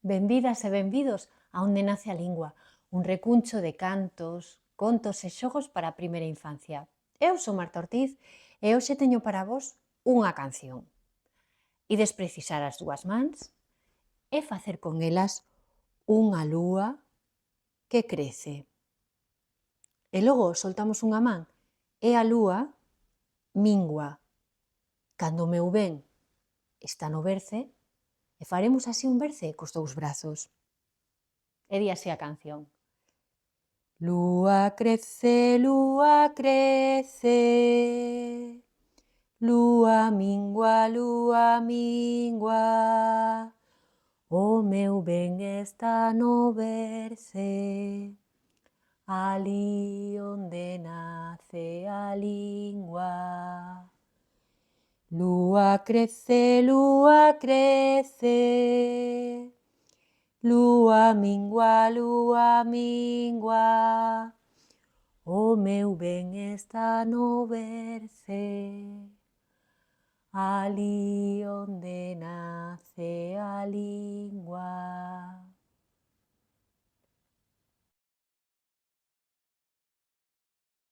Benvidas e benvidos a Onde nace a lingua, un recuncho de cantos, contos e xogos para a primeira infancia. Eu sou Marta Ortiz e hoxe teño para vos unha canción. Ides precisar as dúas mans e facer con elas unha lúa que crece. E logo soltamos unha man e a lúa mingua. Cando o meu ben está no berce, e faremos así un berce cos dous brazos. E di así a canción. Lúa crece, lúa mingua, o meu ben está no berce, ali onde nace a lingua. Lúa crece, lúa mingua, o meu ben está no berce, ali onde nace a lingua.